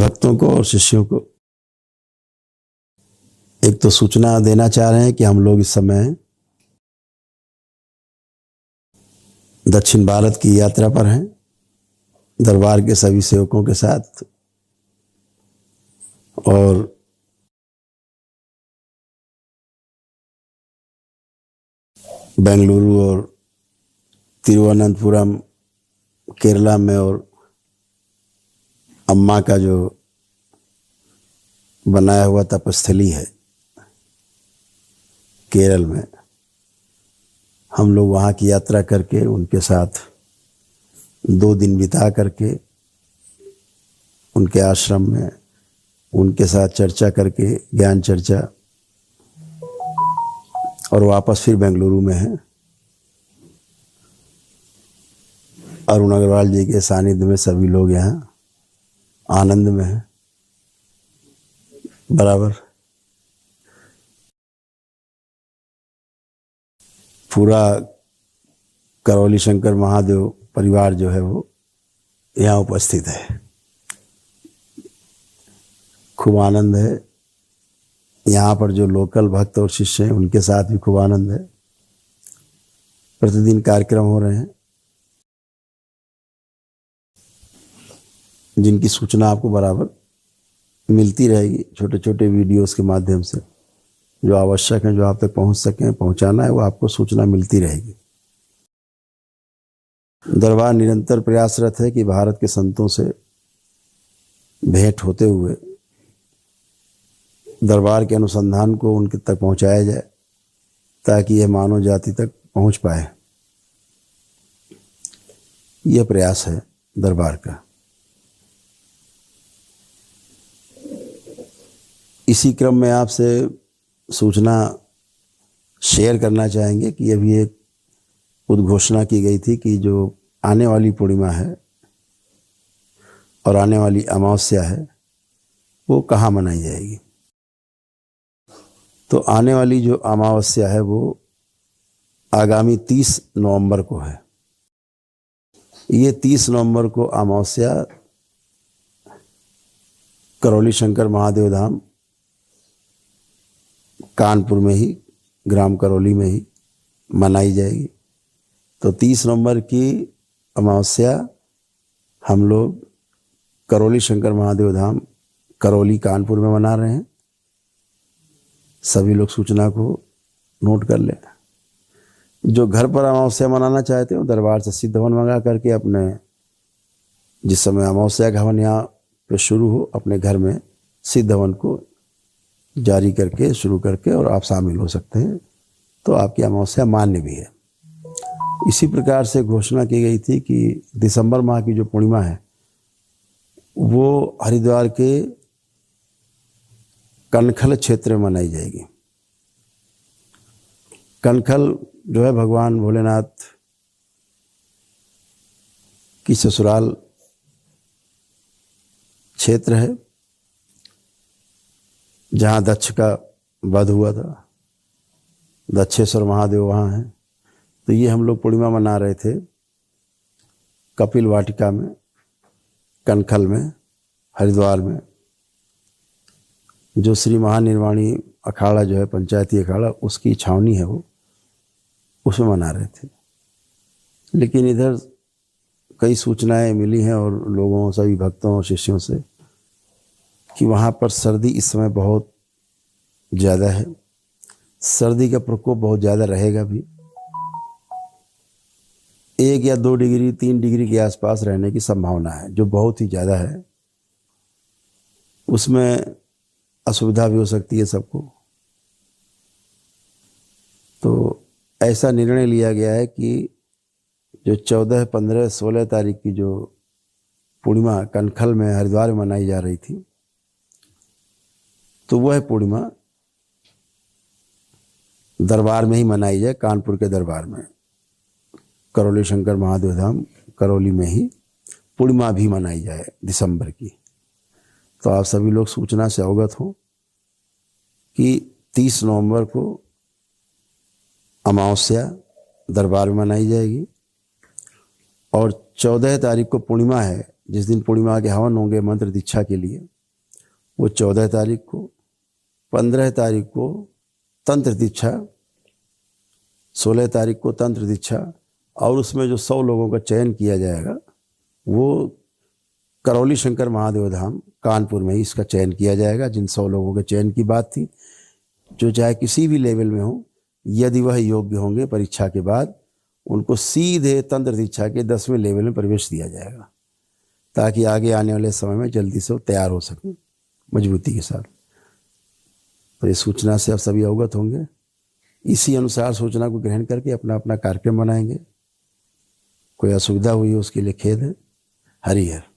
भक्तों को और शिष्यों को एक तो सूचना देना चाह रहे हैं कि हम लोग इस समय दक्षिण भारत की यात्रा पर हैं दरबार के सभी सेवकों के साथ, और बेंगलुरु और तिरुवनंतपुरम केरला में, और अम्मा का जो बनाया हुआ तपस्थली है केरल में, हम लोग वहाँ की यात्रा करके उनके साथ 2 दिन बिता करके उनके आश्रम में उनके साथ चर्चा करके ज्ञान चर्चा, और वापस फिर बेंगलुरु में हैं। अरुण अग्रवाल जी के सानिध्य में सभी लोग यहाँ आनंद में हैं बराबर। पूरा करौली शंकर महादेव परिवार जो है वो यहाँ उपस्थित है। खूब आनंद है। यहाँ पर जो लोकल भक्त और शिष्य हैं उनके साथ भी खूब आनंद है। प्रतिदिन कार्यक्रम हो रहे हैं जिनकी सूचना आपको बराबर मिलती रहेगी छोटे छोटे वीडियोस के माध्यम से। जो आवश्यक है, जो आप तक पहुंच सकें, पहुंचाना है, वो आपको सूचना मिलती रहेगी। दरबार निरंतर प्रयासरत है कि भारत के संतों से भेंट होते हुए दरबार के अनुसंधान को उनके तक पहुंचाया जाए ताकि यह मानव जाति तक पहुंच पाए। यह प्रयास है दरबार का। इसी क्रम में आपसे सूचना शेयर करना चाहेंगे कि अभी एक उद्घोषणा की गई थी कि जो आने वाली पूर्णिमा है और आने वाली अमावस्या है वो कहाँ मनाई जाएगी। तो आने वाली जो अमावस्या है वो आगामी 30 नवंबर को है। ये 30 नवंबर को अमावस्या करौली शंकर महादेव धाम कानपुर में ही, ग्राम करौली में ही मनाई जाएगी। तो 30 नवंबर की अमावस्या हम लोग करौली शंकर महादेव धाम करौली कानपुर में मना रहे हैं। सभी लोग सूचना को नोट कर लें। जो घर पर अमावस्या मनाना चाहते हो दरबार से सिद्ध हवन मंगा करके अपने जिस समय अमावस्या का हवन यहाँ पे शुरू हो अपने घर में सिद्ध हवन को जारी करके शुरू करके और आप शामिल हो सकते हैं। तो आपकी अमावस्या मान्य भी है। इसी प्रकार से घोषणा की गई थी कि दिसंबर माह की जो पूर्णिमा है वो हरिद्वार के कनखल क्षेत्र में मनाई जाएगी। कनखल जो है भगवान भोलेनाथ की ससुराल क्षेत्र है जहाँ दक्ष का वध हुआ था। दक्षेश्वर महादेव वहाँ हैं। तो ये हम लोग पूर्णिमा मना रहे थे कपिल वाटिका में, कनखल में, हरिद्वार में। जो श्री महानिर्वाणी अखाड़ा जो है पंचायती अखाड़ा उसकी छावनी है वो, उसमें मना रहे थे। लेकिन इधर कई सूचनाएं मिली हैं और लोगों, सभी भक्तों और शिष्यों से कि वहाँ पर सर्दी इस समय बहुत ज़्यादा है। सर्दी का प्रकोप बहुत ज़्यादा रहेगा भी। 1 या 2 डिग्री 3 डिग्री के आसपास रहने की संभावना है, जो बहुत ही ज़्यादा है। उसमें असुविधा भी हो सकती है सबको। तो ऐसा निर्णय लिया गया है कि जो 14, 15, 16 तारीख की जो पूर्णिमा कनखल में हरिद्वार में मनाई जा रही थी, तो वह पूर्णिमा दरबार में ही मनाई जाए। कानपुर के दरबार में करौली शंकर महादेव धाम करौली में ही पूर्णिमा भी मनाई जाए दिसंबर की। तो आप सभी लोग सूचना से अवगत हो कि 30 नवंबर को अमावस्या दरबार में मनाई जाएगी और 14 तारीख को पूर्णिमा है जिस दिन पूर्णिमा के हवन होंगे मंत्र दीक्षा के लिए, वो 14 तारीख को, 15 तारीख को तंत्र दीक्षा, 16 तारीख को तंत्र दीक्षा, और उसमें जो 100 लोगों का चयन किया जाएगा वो करौली शंकर महादेव धाम कानपुर में ही इसका चयन किया जाएगा। जिन 100 लोगों के चयन की बात थी, जो चाहे किसी भी लेवल में हो, यदि वह योग्य होंगे परीक्षा के बाद, उनको सीधे तंत्र दीक्षा के 10वें लेवल में प्रवेश दिया जाएगा, ताकि आगे आने वाले समय में जल्दी से वो तैयार हो सकें मजबूती के साथ। तो इस सूचना से आप सभी अवगत होंगे। इसी अनुसार सूचना को ग्रहण करके अपना अपना कार्यक्रम बनाएंगे। कोई असुविधा हुई है उसके लिए खेद है। हरि हर।